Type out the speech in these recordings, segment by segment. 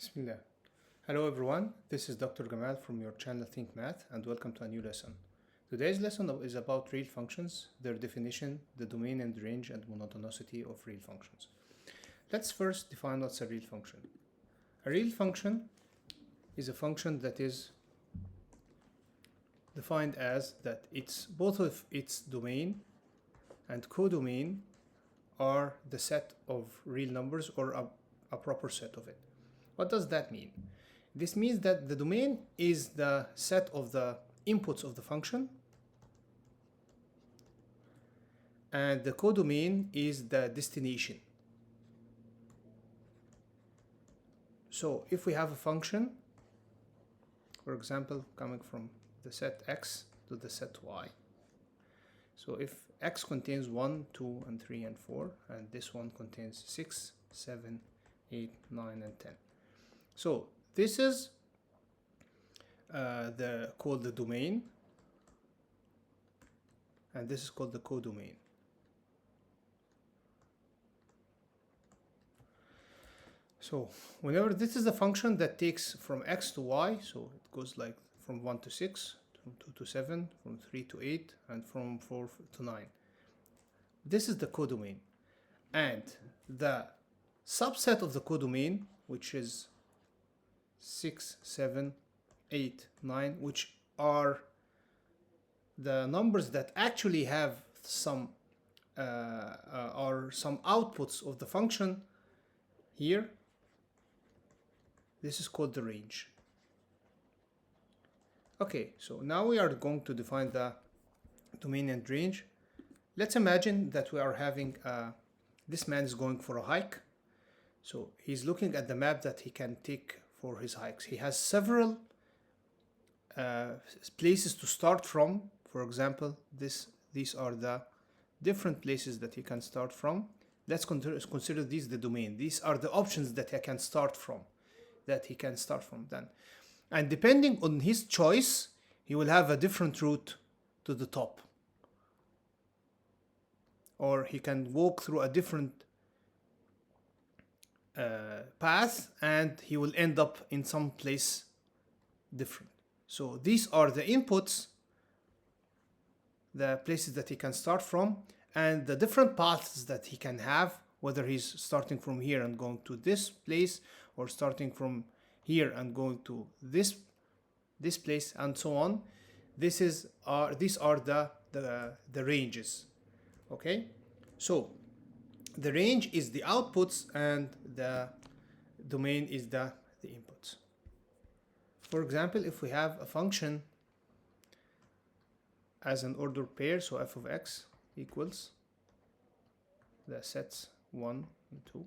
Bismillah. Hello everyone, this is Dr. Gamal from your channel Think Math and welcome to a new lesson. Today's lesson is about real functions, their definition, the domain and range and monotonicity of real functions. Let's first define what's a real function. A real function is a function that is defined as that it's both of its domain and codomain are the set of real numbers or a proper set of it. What does that mean? This means that the domain is the set of the inputs of the function and the codomain is the destination. So if we have a function, for example, coming from the set x to the set y. So if x contains 1, 2, and 3, and 4, and this one contains 6, 7, 8, 9, and 10. So this is called the domain, and this is called the codomain. So whenever this is a function that takes from x to y, so it goes like from 1 to 6, from 2 to 7, from 3 to 8, and from 4 to 9. This is the codomain. And the subset of the codomain, which is 6, 7, 8, 9, which are the numbers that actually have some some outputs of the function here. This is called the range. Okay, so now we are going to define the domain and range. Let's imagine that we are having this man is going for a hike. So he's looking at the map that he can take for his hikes. He has several places to start from. For example, these are the different places that he can start from. Let's consider these the domain. These are the options that he can start from. Then. And depending on his choice, he will have a different route to the top. Or he can walk through a different path and he will end up in some place different. So these are the inputs, the places that he can start from, and the different paths that he can have, whether he's starting from here and going to this place, or starting from here and going to this place, and so on. These are the ranges. Okay, so the range is the outputs and the domain is the inputs. For example, if we have a function as an ordered pair, so f of x equals the sets 1 and 2.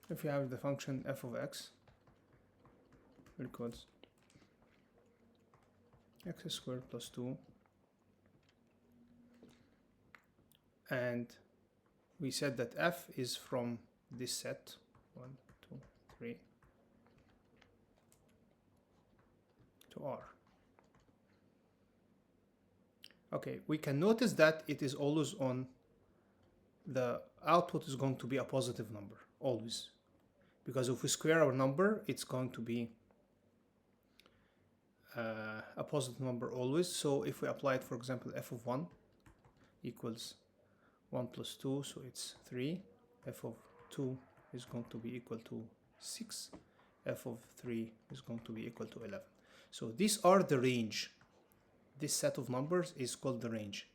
If you have the function f of x equals x squared plus 2, and we said that f is from this set 1, 2, 3 to r. Okay, we can notice that it is always on the output is going to be a positive number, always. Because if we square our number, it's going to be a positive number always. So if we apply it, for example, f of 1 equals 1 plus 2, so it's 3. F of 2 is going to be equal to 6. F of 3 is going to be equal to 11. So these are the range. This set of numbers is called the range,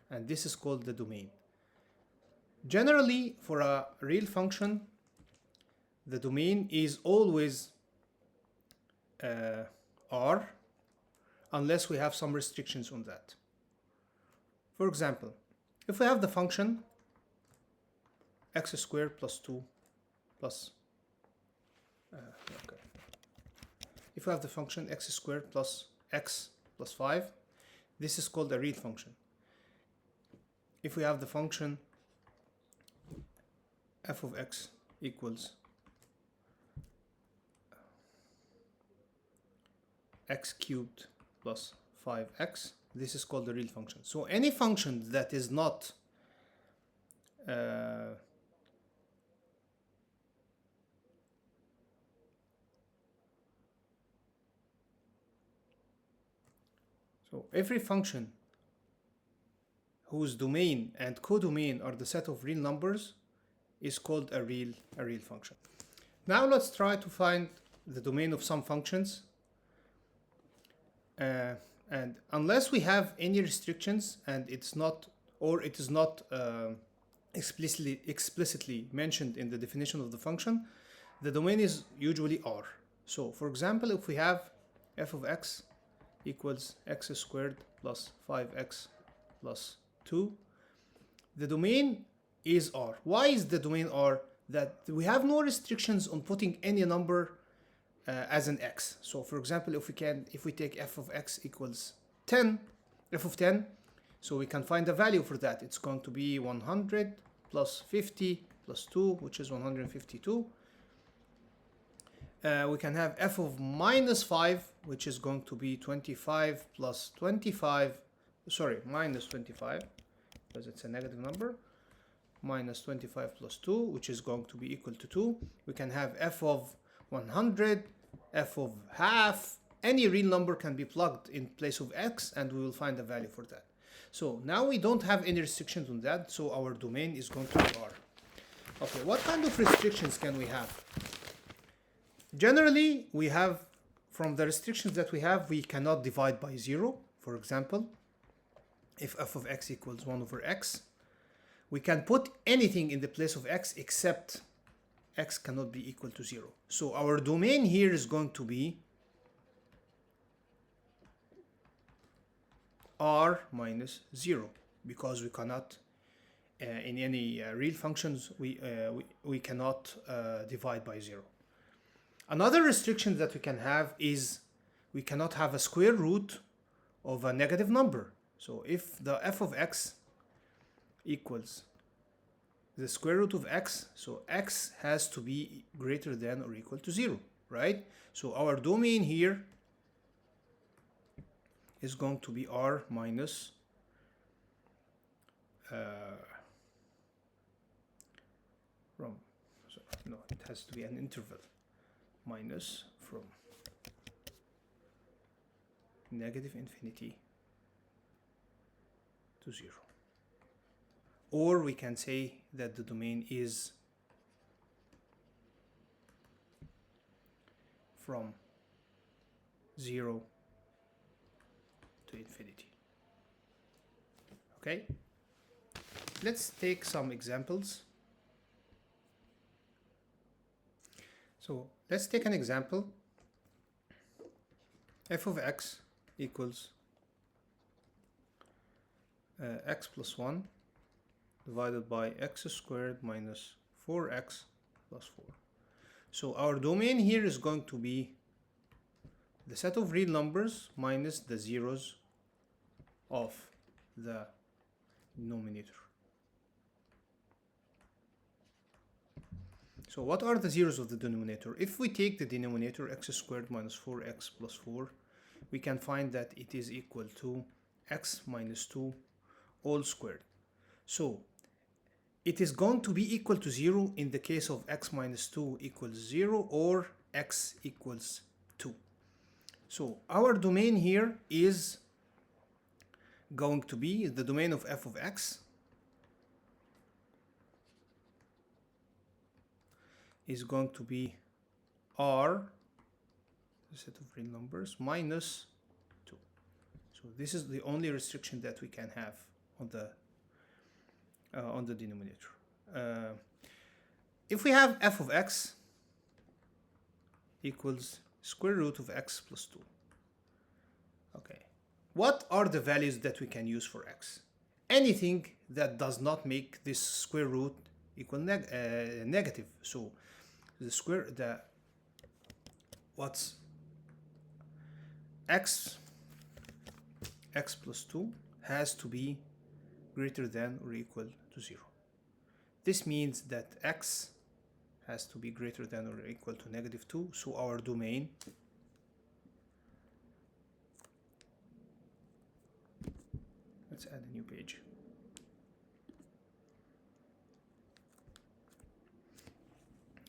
and this is called the domain. Generally, for a real function, the domain is always R, unless we have some restrictions on that. For example, if we have the function x squared plus 2 plus if we have the function x squared plus x plus 5, this is called a real function. If we have the function f of x equals x cubed plus 5x, this is called the real function. So any function that is not so every function whose domain and codomain are the set of real numbers is called a real function. Now let's try to find the domain of some functions. And unless we have any restrictions and it is not explicitly mentioned in the definition of the function, the domain is usually R. So for example, if we have f of x equals x squared plus 5x plus 2, the domain is R. Why is the domain R? That we have no restrictions on putting any number as an x. So for example, if we take f of x equals 10, f of 10, so we can find a value for that. It's going to be 100 plus 50 plus 2, which is 152. We can have f of minus 5, which is going to be 25 plus 25, sorry, minus 25, because it's a negative number, minus 25 plus 2, which is going to be equal to 2. We can have f of 100, f of half, any real number can be plugged in place of x, and we will find a value for that. So now we don't have any restrictions on that, so our domain is going to be R. Okay, what kind of restrictions can we have? Generally, we have, from the restrictions that we have, we cannot divide by 0. For example, if f of x equals 1 over x, we can put anything in the place of x except x cannot be equal to 0. So our domain here is going to be R minus 0, because we cannot, in any real functions, we cannot divide by 0. Another restriction that we can have is we cannot have a square root of a negative number. So if the f of x equals the square root of x, so x has to be greater than or equal to 0, right? So our domain here is going to be R minus it has to be an interval, minus from negative infinity to 0. Or we can say that the domain is from 0 to infinity. Okay? Let's take some examples. So let's take an example. F of x equals x plus 1 divided by x squared minus 4x plus 4. So our domain here is going to be the set of real numbers minus the zeros of the denominator. So what are the zeros of the denominator? If we take the denominator x squared minus 4x plus 4, we can find that it is equal to x minus 2 all squared. So it is going to be equal to 0 in the case of x minus 2 equals 0 or x equals 2. So our domain here is going to be the domain of f of x is going to be R, the set of real numbers, minus 2. So this is the only restriction that we can have on the denominator. If we have f of x equals square root of x plus 2. Okay. What are the values that we can use for x? Anything that does not make this square root equal negative. So what's x plus 2 has to be greater than or equal to 0. This means that x has to be greater than or equal to negative 2. So our domain Let's add a new page.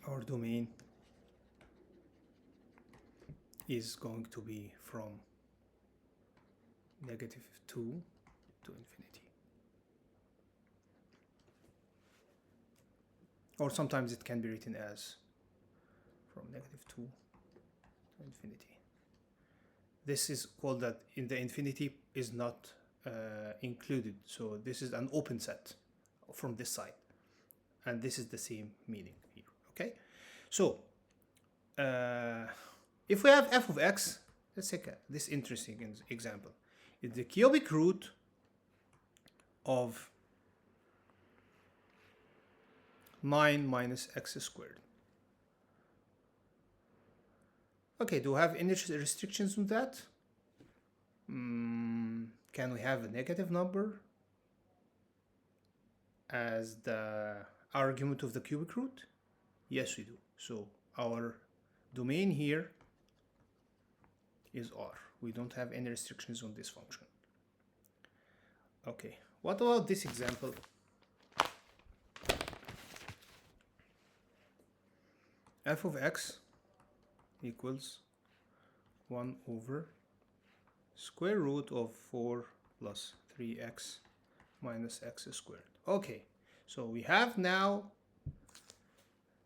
Our domain is going to be from -2 to infinity. Or sometimes it can be written as from -2 to infinity. This is called that in the infinity is not included. So this is an open set from this side. And this is the same meaning here, okay? So if we have f of x, let's take this interesting example. It's the cubic root of 9 minus x squared. Okay, do we have any restrictions on that? Can we have a negative number as the argument of the cubic root? Yes, we do. So our domain here is R. We don't have any restrictions on this function. Okay, what about this example? F of x equals 1 over square root of 4 plus 3x minus x squared. Okay, so we have now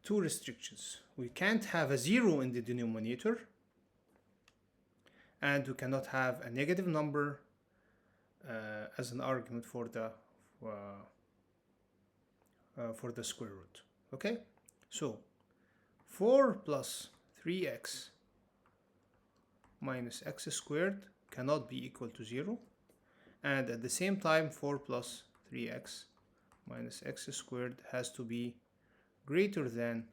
two restrictions. We can't have a 0 in the denominator, and we cannot have a negative number as an argument for the square root. Okay, so 4 plus 3x minus x squared cannot be equal to 0, and at the same time 4 plus 3x minus x squared has to be greater than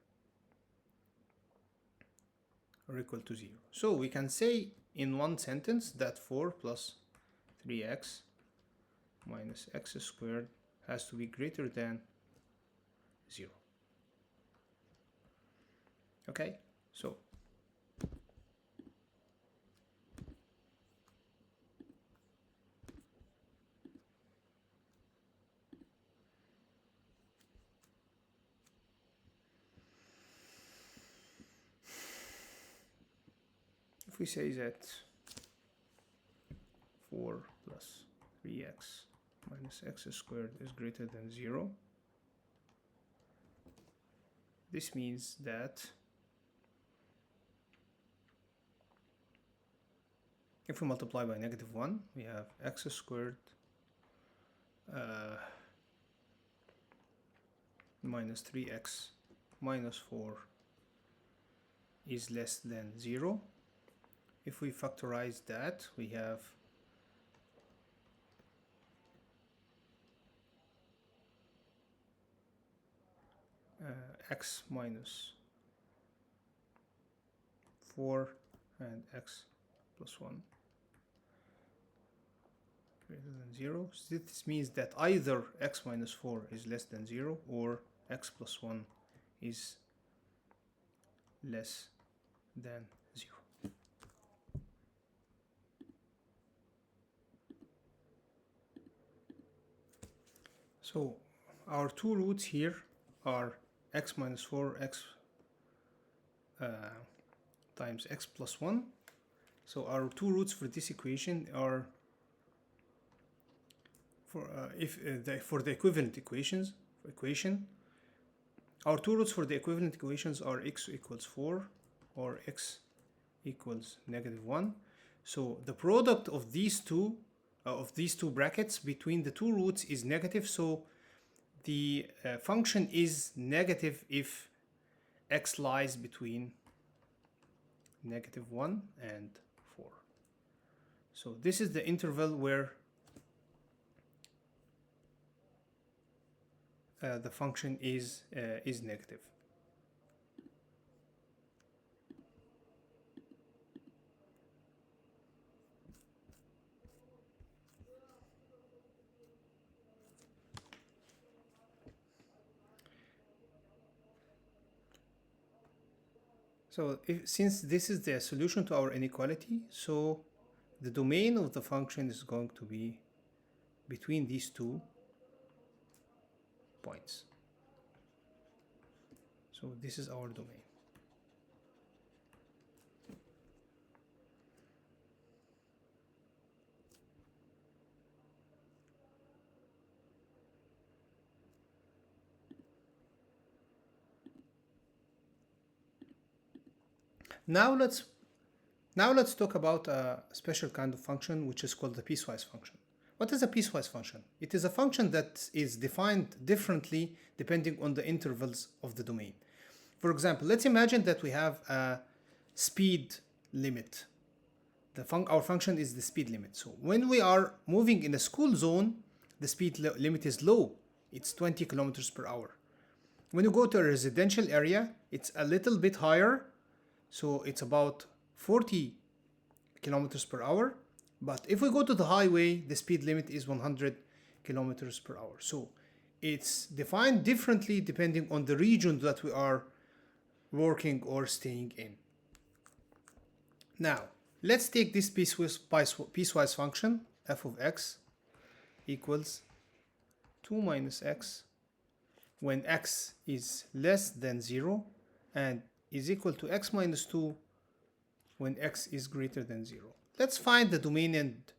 or equal to 0. So we can say in one sentence that 4 plus 3x minus x squared has to be greater than 0. Okay, so if we say that 4 plus 3x minus x squared is greater than 0, this means that if we multiply by -1, we have x squared minus 3x minus 4 is less than 0. If we factorize that, we have x minus 4 and x plus 1 greater than 0. So this means that either x minus 4 is less than 0 or x plus 1 is less than 0. So our two roots here are x minus 4 x times x plus 1. So our two roots for this equation are for the equivalent equation, our two roots for the equivalent equations are x equals 4 or x equals -1. So the product of these two brackets between the two roots is negative. So the function is negative if x lies between -1 and 4. So this is the interval where the function is negative. So since this is the solution to our inequality, so the domain of the function is going to be between these 2 points. So this is our domain. Now let's talk about a special kind of function which is called the piecewise function. What is a piecewise function? It is a function that is defined differently depending on the intervals of the domain. For example, let's imagine that we have a speed limit. Our function is the speed limit. So when we are moving in a school zone, the speed limit is low. It's 20 kilometers per hour. When you go to a residential area, it's a little bit higher. So it's about 40 kilometers per hour. But if we go to the highway, the speed limit is 100 kilometers per hour. So it's defined differently depending on the region that we are working or staying in. Now, let's take this piecewise function, f of x equals 2 minus x when x is less than 0 and is equal to x minus 2 when x is greater than 0. Let's find the domain end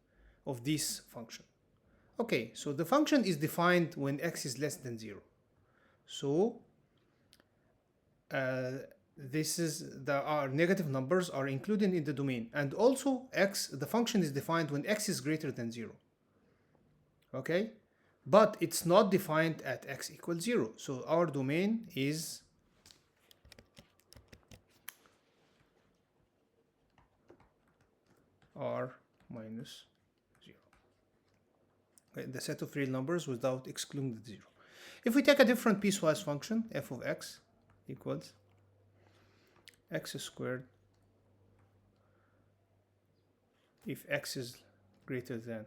of this function. Okay, so the function is defined when x is less than 0. So our negative numbers are included in the domain, and also the function is defined when x is greater than 0. Okay, but it's not defined at x equals 0. So our domain is r minus 0. Okay, the set of real numbers without excluding the 0. If we take a different piecewise function, f of x equals x squared if x is greater than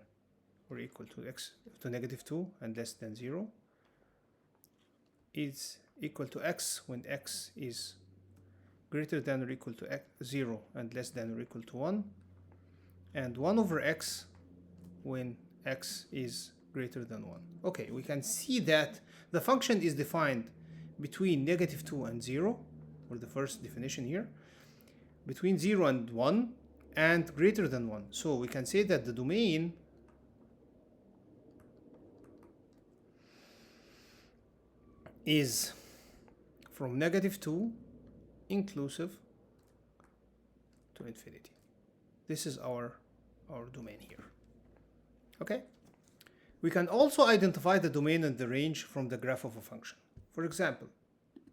or equal to negative 2 and less than 0, is equal to x when x is greater than or equal to 0 and less than or equal to 1, and 1 over x when x is greater than 1. Okay, we can see that the function is defined between negative 2 and 0, or the first definition here, between 0 and 1, and greater than 1. So we can say that the domain is from negative 2 inclusive to infinity. This is our domain here. Okay? We can also identify the domain and the range from the graph of a function. For example,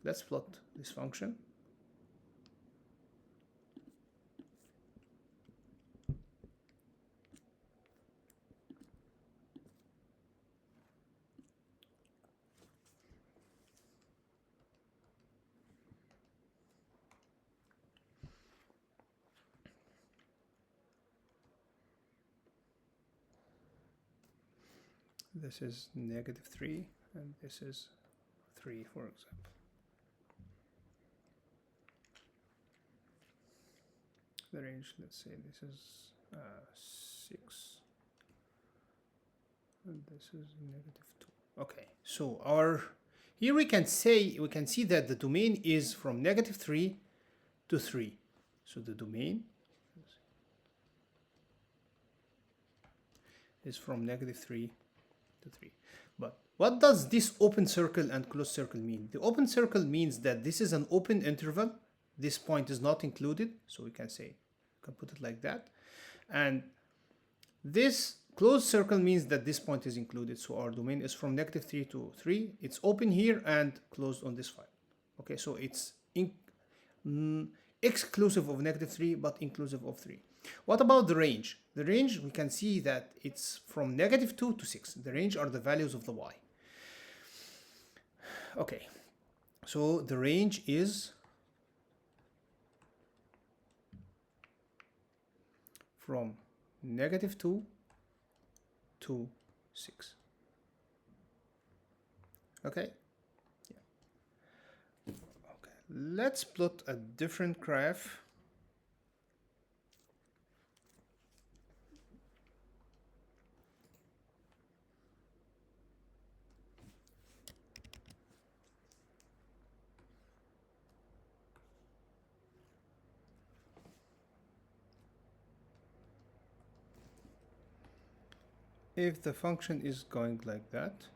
let's plot this function. This is negative 3 and this is 3, for example. The range, let's say this is 6 and this is negative 2. Okay, so here we can see that the domain is from negative 3 to 3. So the domain is from negative 3 to 3. But what does this open circle and closed circle mean? The open circle means that this is an open interval. This point is not included, so we can put it like that. And this closed circle means that this point is included. So our domain is from negative 3 to 3. It's open here and closed on this file. Okay, so it's exclusive of negative 3 but inclusive of 3. What about the range? The range, we can see that it's from negative 2 to 6. The range are the values of the y. Okay, so the range is from negative 2 to 6. Okay? Yeah. Okay. Let's plot a different graph. if the function is going like that,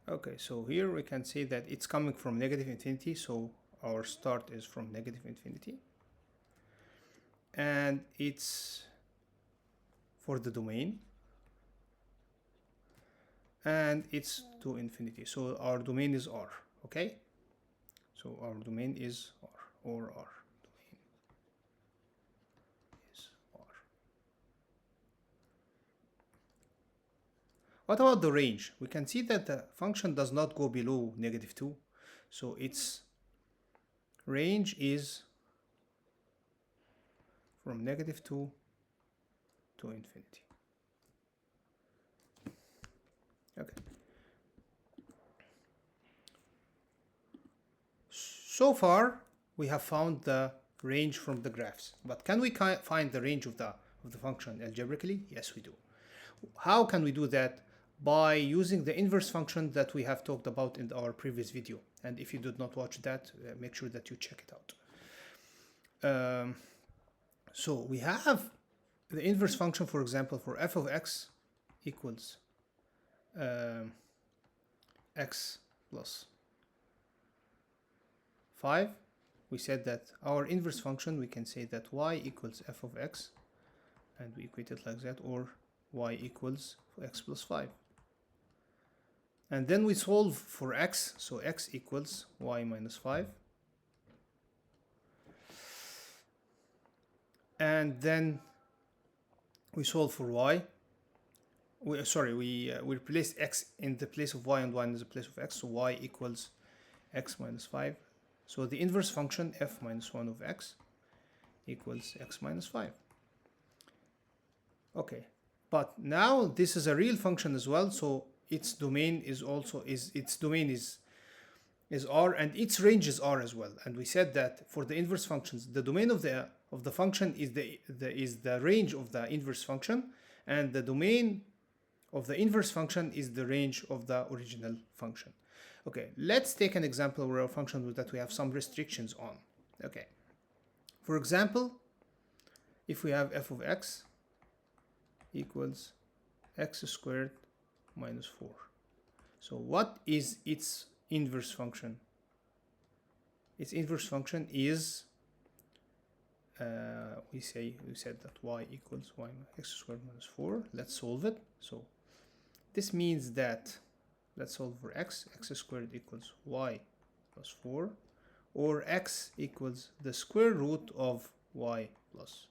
okay, so here we can say that it's coming from negative infinity, so our start is from negative infinity, and it's for the domain, and it's to infinity, so our domain is R. Okay, so our domain is R, or R, domain is R. What about the range? We can see that the function does not go below -2, so its range is from -2 to infinity. Okay. So far, we have found the range from the graphs, but can we find the range of the function algebraically? Yes, we do. How can we do that? By using the inverse function that we have talked about in our previous video. And if you did not watch that, make sure that you check it out. So we have the inverse function, for example, for f of x equals x plus 5. We said that our inverse function, we can say that y equals f of x, and we equate it like that, or y equals x plus 5. And then we solve for x, so x equals y minus 5. And then we solve for y. We replace x in the place of y and y in the place of x, so y equals x minus 5. So the inverse function f minus 1 of x equals x minus 5. Okay, but now this is a real function as well, so its domain is also R, and its range is R as well. And we said that for the inverse functions, the domain of the function is the range of the inverse function, and the domain of the inverse function is the range of the original function. Okay, let's take an example where a function that we have some restrictions on. Okay, for example, if we have f of x equals x squared minus 4. So what is its inverse function? Its inverse function is we said that y equals x squared minus 4. Let's solve it. So this means that let's solve for x squared equals y plus 4, or x equals the square root of y plus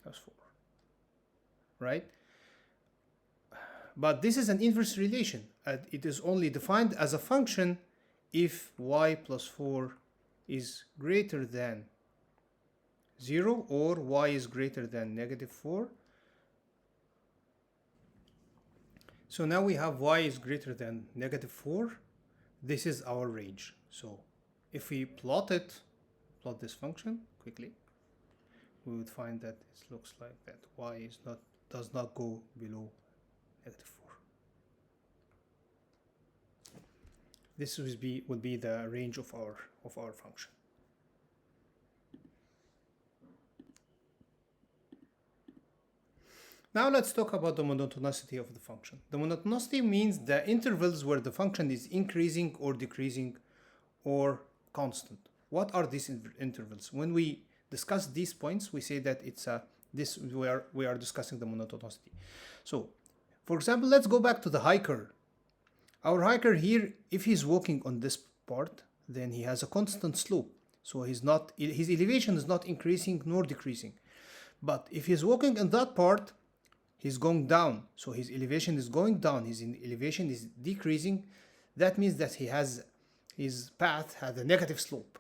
4, right? But this is an inverse relation. It is only defined as a function if y plus 4 is greater than 0 or y is greater than -4. So now we have y is greater than -4. This is our range. So if we plot this function quickly, we would find that it looks like that. Y does not go below -4. This would be the range of our function. Now let's talk about the monotonicity of the function. The monotonicity means the intervals where the function is increasing or decreasing or constant. What are these intervals? When we discuss these points, we say that we are discussing the monotonicity. So, for example, let's go back to the hiker. Our hiker here, if he's walking on this part, then he has a constant slope. So his elevation is not increasing nor decreasing. But if he's walking in that part, he's going down. So his elevation is going down. His elevation is decreasing. That means that his path has a negative slope.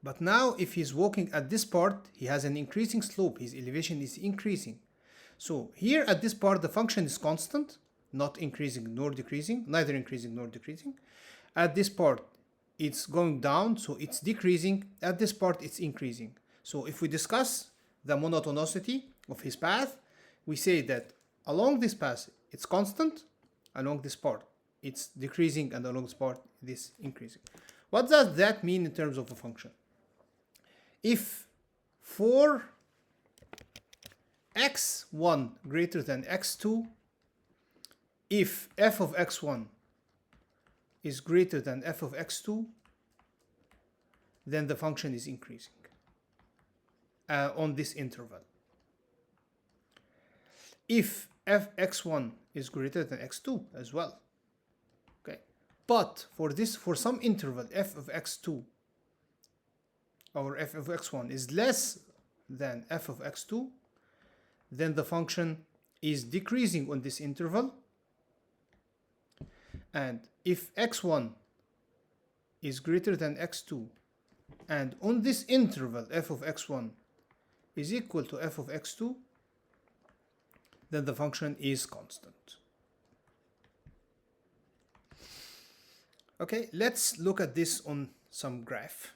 But now if he's walking at this part, he has an increasing slope. His elevation is increasing. So here at this part, the function is constant, not increasing nor decreasing, neither increasing nor decreasing. At this part, it's going down, so it's decreasing. At this part, it's increasing. So if we discuss the monotonicity of his path, we say that along this path, it's constant, along this part, it's decreasing, and along this part it is increasing. What does that mean in terms of a function? If for x1 greater than x2, if f of x1 is greater than f of x2, then the function is increasing on this interval. If f x1 is greater than x2 as well. Okay, but for some interval f of x2 or f of x1 is less than f of x2, then the function is decreasing on this interval. And if x1 is greater than x2, and on this interval f of x1 is equal to f of x2, then the function is constant. Okay, let's look at this on some graph.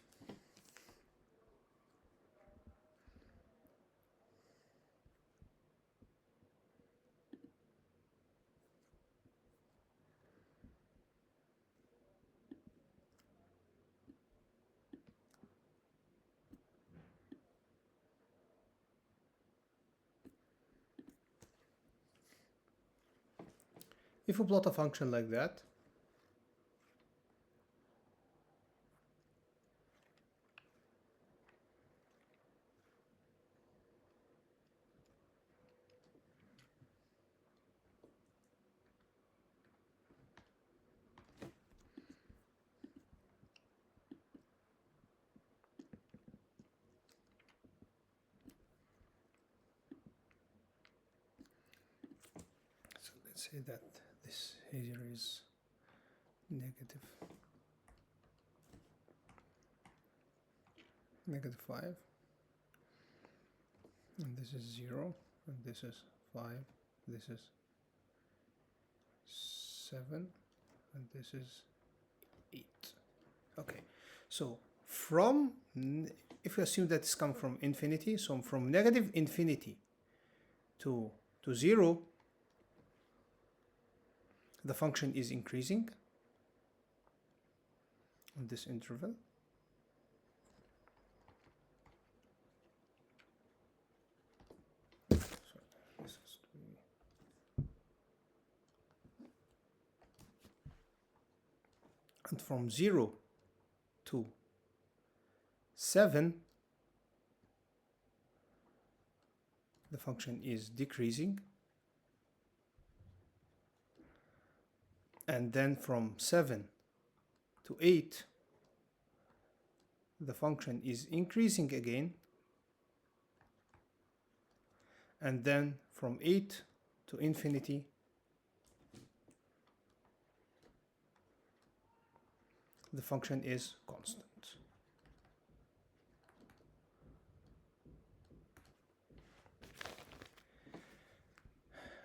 If we plot a function like that, so let's say that this here is -5, and this is 0, and this is 5, this is 7, and this is 8. Okay, so from, if we assume that it's come from infinity, so from negative infinity to 0, the function is increasing on this interval. And from 0 to 7, the function is decreasing. And then from 7 to 8, the function is increasing again. And then from 8 to infinity, the function is constant.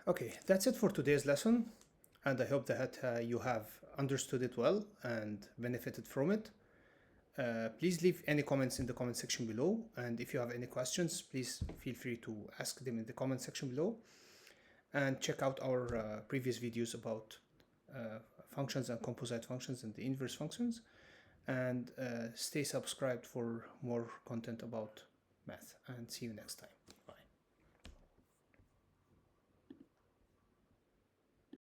Okay, that's it for today's lesson, and I hope that you have understood it well and benefited from it. Please leave any comments in the comment section below, and if you have any questions, please feel free to ask them in the comment section below, and check out our previous videos about functions and composite functions and the inverse functions, and stay subscribed for more content about math, and see you next time.